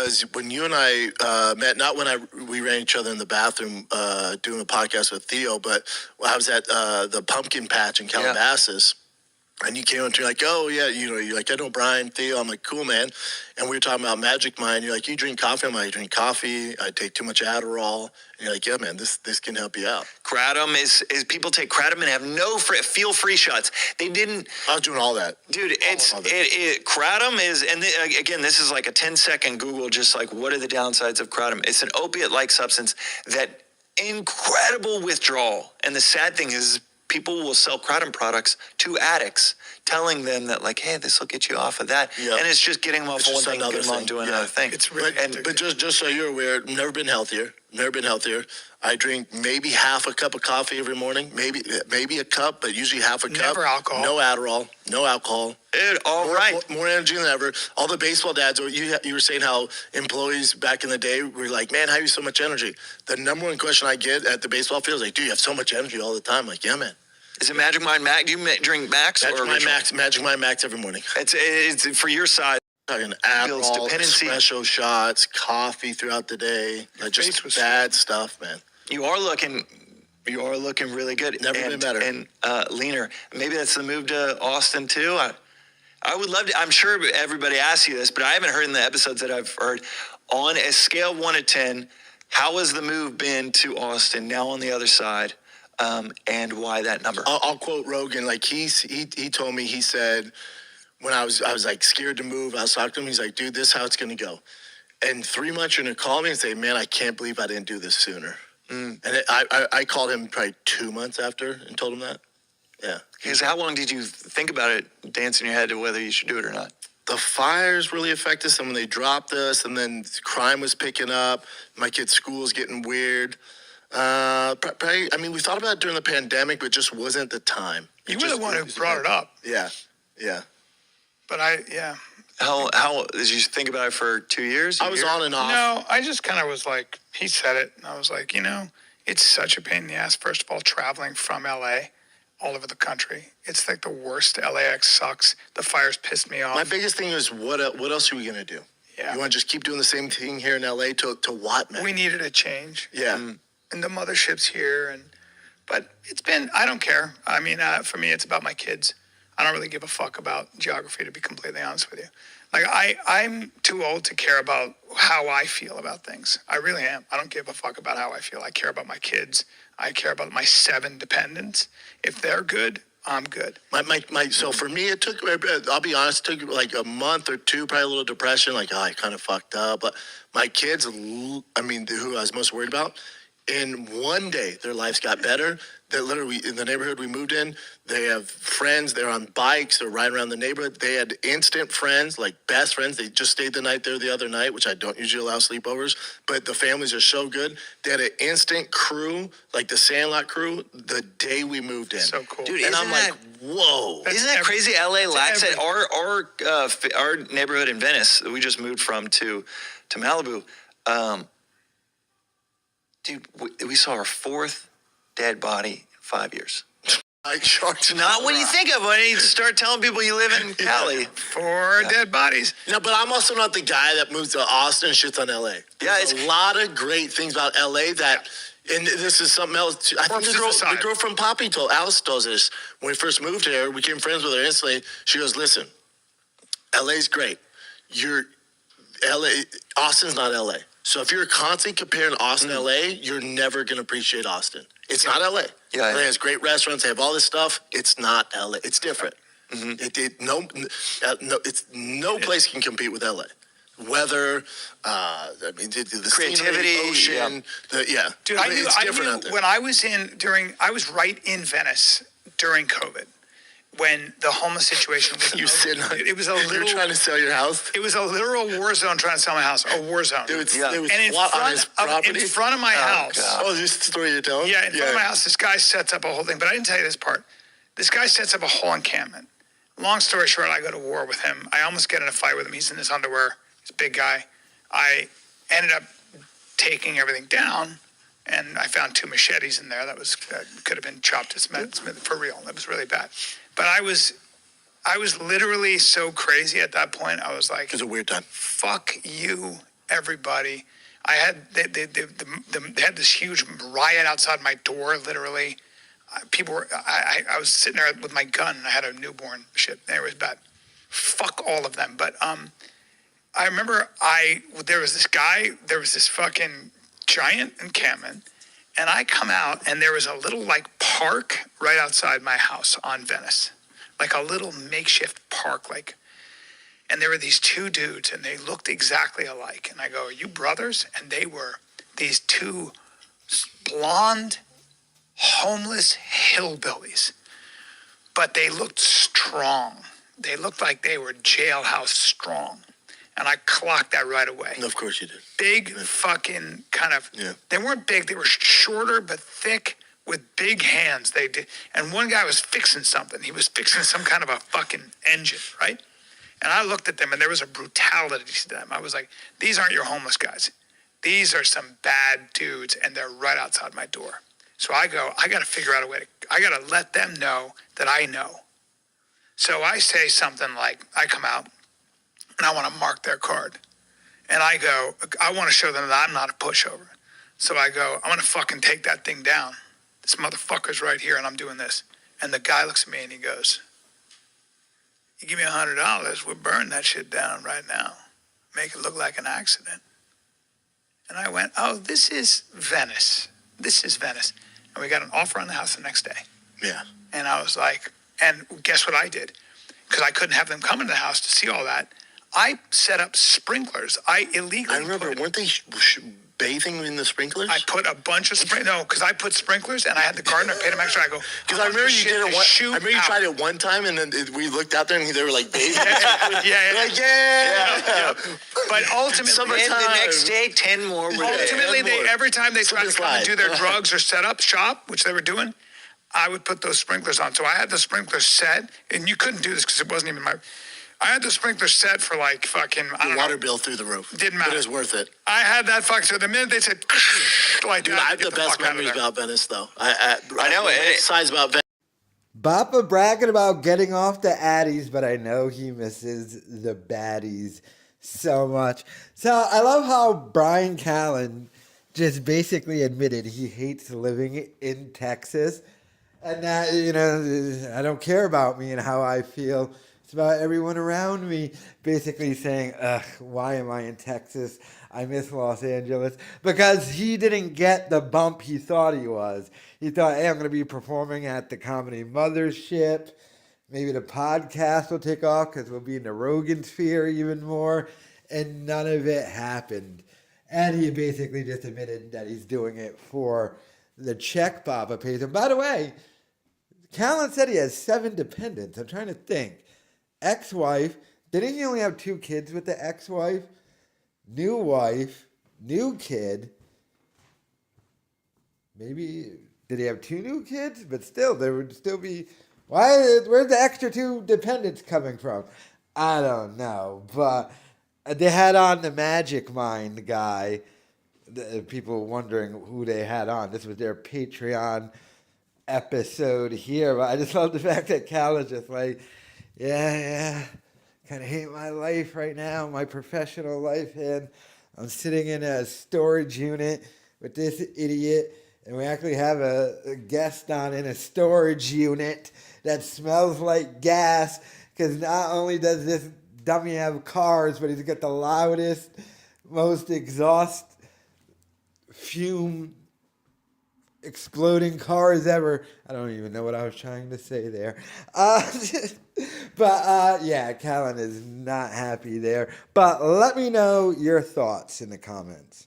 because when you and I met, not when we ran each other in the bathroom doing a podcast with Theo, but I was at the pumpkin patch in Calabasas. And you came up to me like, oh, yeah, you're like, I know Bryan, Theo. I'm like, cool, man. And we were talking about Magic Mind. You're like, you drink coffee? I'm like, I drink coffee. I take too much Adderall. And you're like, yeah, man, this can help you out. Kratom is people take Kratom and have no feel-free shots. They didn't. I was doing all that. Dude, Kratom is, and again, this is like a 10-second Google, just like, what are the downsides of Kratom? It's an opiate-like substance that incredible withdrawal. And the sad thing is, people will sell Kratom products to addicts, telling them that, like, hey, this will get you off of that. Yep. And it's just getting them off of one thing, getting them on doing another thing. It's really but just so you're aware, never been healthier. I drink maybe half a cup of coffee every morning, maybe a cup, but usually half a cup. Never alcohol. No Adderall, no alcohol. Dude, more energy than ever. All the baseball dads, you were saying how employees back in the day were like, man, how do you have so much energy? The number one question I get at the baseball field is like, dude, you have so much energy all the time. I'm like, yeah, man. Is it Magic Mind Max? Do you drink Max Magic Mind Max every morning. It's for your size. Talking Adderall, espresso shots, coffee throughout the day. Just bad stuff, man. You are looking really good. Never been better. And leaner. Maybe that's the move to Austin too. I would love to. I'm sure everybody asks you this, but I haven't heard in the episodes that I've heard. On a scale of 1 to 10, how has the move been to Austin? Now on the other side. And why that number? I'll quote Rogan. Like he told me, he said, when I was like scared to move, I was talking to him. He's like, dude, this is how it's going to go. And 3 months, you're going to call me and say, man, I can't believe I didn't do this sooner. And I called him probably 2 months after and told him that. Yeah. Because how long did you think about it, dance in your head to whether you should do it or not? The fires really affected us. And when they dropped us, and then crime was picking up, my kid's school was getting weird. Probably, I mean, we thought about it during the pandemic, but it just wasn't the time. You were the one who brought it up. Yeah. But How did you think about it for 2 years? I was on and off. No, I just kind of was like, he said it, and I was like, it's such a pain in the ass, first of all, traveling from LA all over the country. It's like the worst. LAX sucks. The fires pissed me off. My biggest thing is, what else are we going to do? Yeah. You want to just keep doing the same thing here in LA to what, man? We needed a change. Yeah. And the mothership's here, but it's been, I don't care. I mean, for me, it's about my kids. I don't really give a fuck about geography, to be completely honest with you. Like, I'm too old to care about how I feel about things. I really am. I don't give a fuck about how I feel. I care about my kids. I care about my 7 dependents. If they're good, I'm good. So for me, it took, I'll be honest, it took like a month or two, probably a little depression, like, I kind of fucked up. But my kids, I mean, who I was most worried about, in one day, their lives got better. That literally, in the neighborhood we moved in, they have friends. They're on bikes. They're riding around the neighborhood. They had instant friends, like best friends. They just stayed the night there the other night, which I don't usually allow sleepovers. But the families are so good. They had an instant crew, like the Sandlot crew, the day we moved in. So cool. Dude, and I'm like, whoa. Isn't that crazy? LA lacks it. Our neighborhood in Venice, we just moved from to Malibu. Dude, we saw our 4th dead body in 5 years. Not when you think of it. When you start telling people you live in Cali. 4 dead bodies. No, but I'm also not the guy that moves to Austin and shits on LA. There's a lot of great things about LA that, and this is something else. I think the girl from Poppy Alice tells us, when we first moved here, we became friends with her instantly. She goes, listen, LA's great. Austin's not LA. So if you're constantly comparing Austin to LA, you're never going to appreciate Austin. It's not LA. LA has great restaurants. They have all this stuff. It's not LA. It's different. No place can compete with LA. Weather, the creativity, ocean, Dude, I knew when I was right in Venice during COVID. When the homeless situation was, it was a little. You were trying to sell your house. It was a literal war zone trying to sell my house. A war zone. Dude, and in front of my house. God. Oh, this is the story you're telling? Yeah, in front of my house, this guy sets up a whole thing. But I didn't tell you this part. This guy sets up a whole encampment. Long story short, I go to war with him. I almost get in a fight with him. He's in his underwear. He's a big guy. I ended up taking everything down, and I found 2 machetes in there. That could have been chopped to smith for real. That was really bad. But I was literally so crazy at that point. I was like, it was a weird time. Fuck you everybody. I had they had this huge riot outside my door, literally. People were. I was sitting there with my gun, and I had a newborn. Shit, it was bad. Fuck all of them. But I remember there was this fucking giant encampment, and I come out, and there was a little like park right outside my house on Venice, like a little makeshift park, like. And there were these two dudes, and they looked exactly alike. And I go, "Are you brothers?" And they were these two blonde, homeless hillbillies, but they looked strong. They looked like they were jailhouse strong. And I clocked that right away. Of course you did. Big fucking kind of, They weren't big. They were shorter but thick with big hands. They did. And one guy was fixing something. He was fixing some kind of a fucking engine, right? And I looked at them, and there was a brutality to them. I was like, these aren't your homeless guys. These are some bad dudes, and they're right outside my door. So I go, I got to figure out a way I got to let them know that I know. So I say something like, I come out, and I want to mark their card. And I go, I want to show them that I'm not a pushover. So I go, I'm going to fucking take that thing down. This motherfucker's right here, and I'm doing this. And the guy looks at me, and he goes, you give me $100, we'll burn that shit down right now. Make it look like an accident. And I went, oh, this is Venice. This is Venice. And we got an offer on the house the next day. Yeah. And I was like, and guess what I did? Because I couldn't have them come into the house to see all that. I set up sprinklers. I illegally remember, weren't they bathing in the sprinklers? I put a bunch of sprinklers. No, because I put sprinklers, and I had the gardener paid them extra. I go, because I remember you did it. I remember you tried it one time, and then we looked out there, and they were like bathing. Yeah. But ultimately, and the next day, 10 more. Ultimately, every time they tried to come and do their drugs or set up shop, which they were doing, I would put those sprinklers on. So I had the sprinklers set, and you couldn't do this because it wasn't even my. I had the sprinklers set for like fucking. I don't know. Water bill through the roof. Didn't matter. But it was worth it. I had that fuck. So the minute they said, like, dude, I have the best memories about Venice, though. I know it. Besides about Venice. Bappa bragging about getting off the Addies, but I know he misses the baddies so much. So I love how Bryan Callen just basically admitted he hates living in Texas, and that, you know, I don't care about me and how I feel. It's about everyone around me, basically saying, ugh, why am I in Texas? I miss Los Angeles. Because he didn't get the bump he thought he was. He thought, hey, I'm going to be performing at the Comedy Mothership. Maybe the podcast will take off because we'll be in the Rogan sphere even more. And none of it happened. And he basically just admitted that he's doing it for the check Bappa pays him. By the way, Callen said he has 7 dependents. I'm trying to think. Ex-wife. Didn't he only have 2 kids with the ex-wife? New wife. New kid. Maybe, did he have 2 new kids? But still, there would still be, where's the extra 2 dependents coming from? I don't know. But they had on the Magic Mind guy. The people wondering who they had on. This was their Patreon episode here. But I just love the fact that Cal is just like, yeah, kind of hate my life right now, my professional life, and I'm sitting in a storage unit with this idiot, and we actually have a guest on in a storage unit that smells like gas, because not only does this dummy have cars, but he's got the loudest, most exhaust fume exploding cars ever. I don't even know what I was trying to say there. But yeah, Callen is not happy there. But let me know your thoughts in the comments.